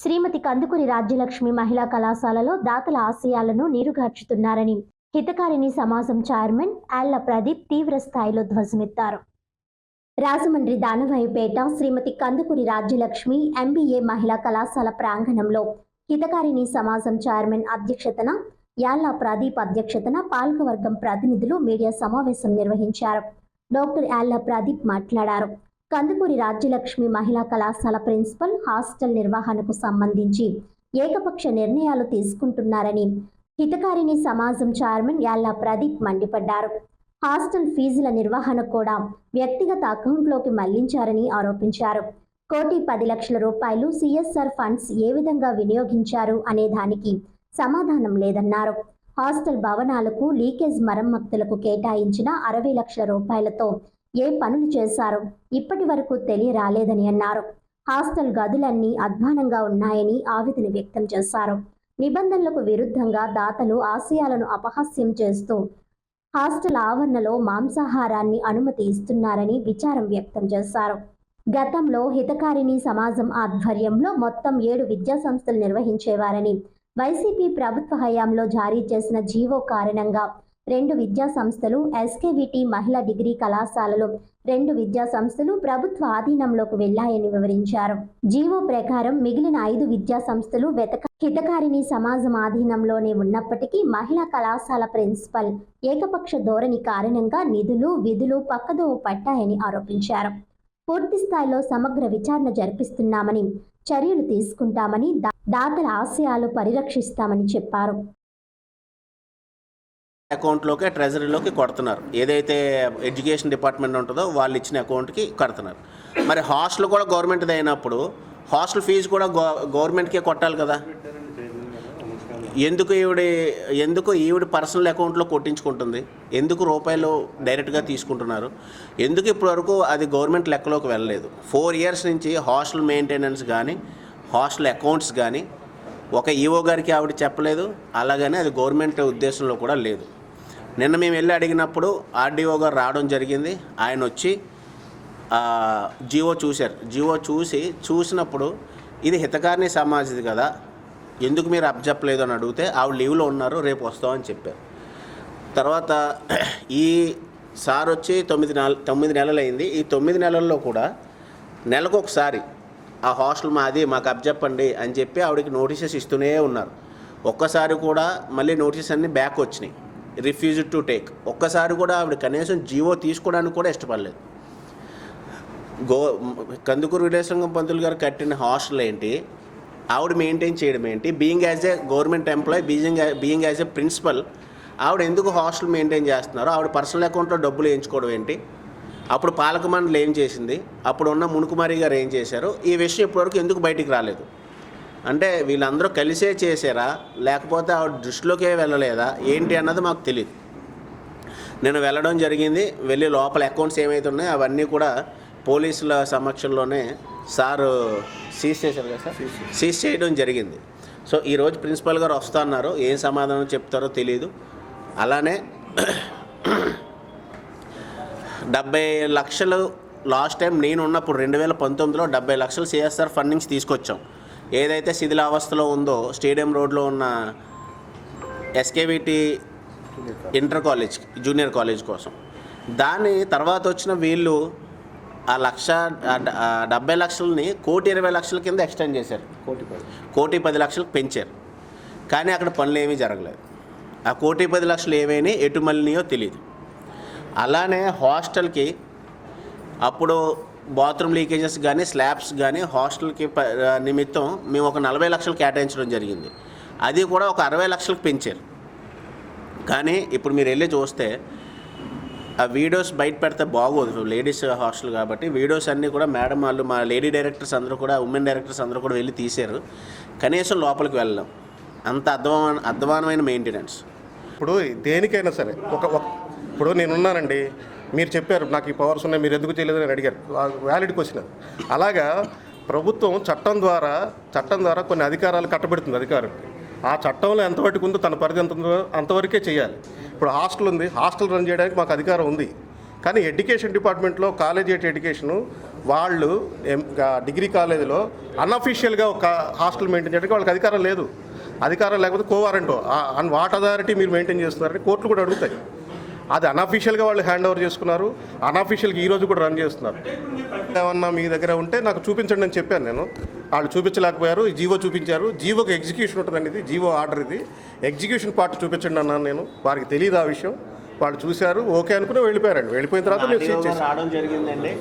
శ్రీమతి కందుకూరి రాజ్యలక్ష్మి మహిళా కళాశాలలో దాతల ఆశయాలను నీరుగార్చుతున్నారని హితకారిణి సమాజం చైర్మన్ ఆళ్ల ప్రదీప్ తీవ్ర స్థాయిలో ధ్వజమెత్తారు. రాజమండ్రి దానవాయిపేట శ్రీమతి కందుకూరి రాజ్యలక్ష్మి ఎంబీఏ మహిళా కళాశాల ప్రాంగణంలో హితకారిణి సమాజం చైర్మన్ అధ్యక్షతన యాళ్ల ప్రదీప్ అధ్యక్షతన పాలకవర్గం ప్రతినిధులు మీడియా సమావేశం నిర్వహించారు. డాక్టర్ యాళ్ల ప్రదీప్ మాట్లాడారు. కందుకూరి రాజ్యలక్ష్మి మహిళా కళాశాల ప్రిన్సిపల్ హాస్టల్ నిర్వహణకు సంబంధించి ఏకపక్ష నిర్ణయాలు తీసుకుంటున్నారని హితకారిణి సమాజం చైర్మన్ యాళ్ల ప్రదీప్ మండిపడ్డారు. హాస్టల్ ఫీజుల నిర్వహణ కూడా వ్యక్తిగత అకౌంట్లోకి మళ్లించారని ఆరోపించారు. 1,10,00,000 రూపాయలు సిఎస్ఆర్ ఫండ్స్ ఏ విధంగా వినియోగించారు అనే దానికి సమాధానం లేదన్నారు. హాస్టల్ భవనాలకు లీకేజ్ మరమ్మతులకు కేటాయించిన 60 లక్షల రూపాయలతో ఏ పనులు చేశారో ఇప్పటి వరకు తెలియరాలేదని అన్నారు. హాస్టల్ గదులన్నీ అధ్వానంగా ఉన్నాయని ఆవేదన వ్యక్తం చేశారు. నిబంధనలకు విరుద్ధంగా దాతలు ఆశయాలను అపహాస్యం చేస్తూ హాస్టల్ ఆవరణలో మాంసాహారాన్ని అనుమతి ఇస్తున్నారని విచారం వ్యక్తం చేశారు. గతంలో హితకారిణి సమాజం ఆధ్వర్యంలో మొత్తం 7 విద్యా సంస్థలు నిర్వహించేవారని, వైసీపీ ప్రభుత్వ హయాంలో జారీ చేసిన జీవో కారణంగా 2 విద్యా సంస్థలు, ఎస్కేవిటి మహిళా డిగ్రీ కళాశాలలు 2 విద్యా సంస్థలు ప్రభుత్వ ఆధీనంలోకి వెళ్లాయని వివరించారు. జీవో ప్రకారం మిగిలిన 5 విద్యా సంస్థలు హితకారిణి సమాజం ఆధీనంలోనే ఉన్నప్పటికీ మహిళా కళాశాల ప్రిన్సిపల్ ఏకపక్ష ధోరణి కారణంగా నిధులు, విధులు పక్కదోవ పట్టాయని ఆరోపించారు. పూర్తి స్థాయిలో సమగ్ర విచారణ జరిపిస్తున్నామని, చర్యలు తీసుకుంటామని, దాతల ఆశయాలు పరిరక్షిస్తామని చెప్పారు. అకౌంట్లోకి ట్రెజరీలోకి కొడుతున్నారు. ఏదైతే ఎడ్యుకేషన్ డిపార్ట్మెంట్ ఉంటుందో వాళ్ళు ఇచ్చిన అకౌంట్కి కడుతున్నారు. మరి హాస్టల్ కూడా గవర్నమెంట్ది అయినప్పుడు హాస్టల్ ఫీజు కూడా గవర్నమెంట్కే కొట్టాలి కదా. ఎందుకు ఈవిడ పర్సనల్ అకౌంట్లో కొట్టించుకుంటుంది? ఎందుకు రూపాయలు డైరెక్ట్గా తీసుకుంటున్నారు? ఎందుకు ఇప్పటివరకు అది గవర్నమెంట్ లెక్కలోకి వెళ్ళలేదు? 4 ఇయర్స్ నుంచి హాస్టల్ మెయింటెనెన్స్ కానీ హాస్టల్ అకౌంట్స్ కానీ ఒక ఈఓ గారికి ఆవిడ చెప్పలేదు. అలాగనే అది గవర్నమెంట్ ఉద్దేశంలో కూడా లేదు. నిన్న మేము వెళ్ళి అడిగినప్పుడు ఆర్డీఓ గారు రావడం జరిగింది. ఆయన వచ్చి జీవో చూశారు. జీవో చూసినప్పుడు ఇది హితకారిణి సమాజది కదా, ఎందుకు మీరు అప్పచెప్పలేదు అని అడిగితే ఆవిడ లీవ్లో ఉన్నారు, రేపు వస్తామని చెప్పారు. తర్వాత ఈ సార్ వచ్చి 9 నెలలు అయింది. ఈ 9 నెలల్లో కూడా నెలకు ఒకసారి ఆ హాస్టల్ మాకు అప్పచెప్పండి అని చెప్పి ఆవిడకి నోటీసెస్ ఇస్తూనే ఉన్నారు. ఒక్కసారి కూడా మళ్ళీ నోటీస్ అన్నీ బ్యాక్ వచ్చినాయి, రిఫ్యూజ్డ్ టు టేక్. ఒక్కసారి కూడా ఆవిడ కనీసం జీవో తీసుకోవడానికి కూడా ఇష్టపడలేదు. కందుకూరు విజయసింగం పంతులు గారు కట్టిన హాస్టల్ ఏంటి, ఆవిడ మెయింటైన్ చేయడం ఏంటి? Being as a government employee, being as a principal ఆవిడ ఎందుకు హాస్టల్ మెయింటైన్ చేస్తున్నారు? ఆవిడ పర్సనల్ అకౌంట్లో డబ్బులు వేయించుకోవడం ఏంటి? అప్పుడు పాలక మండలి ఏం చేసింది? అప్పుడు ఉన్న మునుకుమారి గారు ఏం చేశారు? ఈ విషయం ఇప్పటివరకు ఎందుకు బయటికి రాలేదు? అంటే వీళ్ళందరూ కలిసే చేశారా, లేకపోతే ఆవిడ దృష్టిలోకే వెళ్ళలేదా ఏంటి అన్నది మాకు తెలియదు. నేను వెళ్ళడం జరిగింది. వెళ్ళి లోపల అకౌంట్స్ ఏమైతే ఉన్నాయో అవన్నీ కూడా పోలీసుల సమక్షంలోనే సారు సీజ్ చేశారు కదా సార్, సీజ్ చేయడం జరిగింది. సో ఈరోజు ప్రిన్సిపల్ గారు వస్తా అన్నారు. ఏం సమాధానం చెప్తారో తెలియదు. అలానే 70 లక్షలు లాస్ట్ టైం నేను ఉన్నప్పుడు 2019లో 70 లక్షలు సిఎస్ఆర్ ఫండింగ్స్ తీసుకొచ్చాం. ఏదైతే శిథిలావస్థలో ఉందో స్టేడియం రోడ్లో ఉన్న SKVT inter college junior college కోసం, దాని తర్వాత వచ్చిన వీళ్ళు ఆ 70 లక్షలని 1,20,00,000 కింద ఎక్స్టెండ్ చేశారు. 1,10,00,000 పెంచారు. కానీ అక్కడ పనులు ఏమీ జరగలేదు. ఆ 1,10,00,000 ఏమైనా ఎటు మళ్ళీయో తెలియదు. అలానే హాస్టల్కి అప్పుడు బాత్రూమ్ లీకేజెస్ కానీ స్లాబ్స్ కానీ హాస్టల్కి నిమిత్తం మేము ఒక 40 లక్షలు కేటాయించడం జరిగింది. అది కూడా ఒక 60 లక్షలకు పెంచారు. కానీ ఇప్పుడు మీరు వెళ్ళి చూస్తే ఆ వీడియోస్ బయట పెడితే బాగోదు, లేడీస్ హాస్టల్ కాబట్టి వీడియోస్ అన్నీ కూడా మేడం వాళ్ళు, మా లేడీ డైరెక్టర్స్ అందరూ కూడా, ఉమెన్ డైరెక్టర్స్ అందరూ కూడా వెళ్ళి తీశారు. కనీసం లోపలికి వెళ్ళాం. అంత అధ్వానమైన మెయింటెనెన్స్. ఇప్పుడు దేనికైనా సరే ఇప్పుడు నేనున్నానండి, మీరు చెప్పారు నాకు ఈ పవర్స్ ఉన్నాయి, మీరు ఎందుకు చేయలేదని అని అడిగారు. Valid question. అలాగా ప్రభుత్వం చట్టం ద్వారా కొన్ని అధికారాలు కట్టబెడుతుంది అధికారులకి. ఆ చట్టంలో ఎంతవరకు ఉందో తన పరిధి ఎంత ఉందో అంతవరకే చేయాలి. ఇప్పుడు హాస్టల్ ఉంది, హాస్టల్ రన్ చేయడానికి మాకు అధికారం ఉంది. కానీ ఎడ్యుకేషన్ డిపార్ట్మెంట్లో కాలేజ్ ఎడ్యుకేషను వాళ్ళు డిగ్రీ కాలేజీలో అన్అఫీషియల్గా ఒక హాస్టల్ మెయింటైన్ చేయడానికి వాళ్ళకి అధికారం లేదు. అధికారం లేకపోతే కోవారంటో వాట్ అథారిటీ మీరు మెయింటైన్ చేస్తున్నారని కోర్టులు కూడా అడుగుతాయి. అది అన్అఫీషియల్గా వాళ్ళు హ్యాండ్ ఓవర్ చేసుకున్నారు. అన్అఫీషియల్గా ఈరోజు కూడా రన్ చేస్తున్నారు. ఏమన్నా మీ దగ్గర ఉంటే నాకు చూపించండి అని చెప్పాను నేను. వాళ్ళు చూపించలేకపోయారు. జీవో చూపించారు. జీవోకి ఎగ్జిక్యూషన్ ఉంటుందండి. ఇది జీవో ఆర్డర్. ఇది ఎగ్జిక్యూషన్ పార్ట్ చూపించండి అన్నాను నేను. వారికి తెలియదు ఆ విషయం. వాళ్ళు చూశారు, ఓకే అనుకుని వెళ్ళిపోయారండి. వెళ్ళిపోయిన తర్వాత నేను సీజ్ చేశాను. రావడం జరిగిందండి.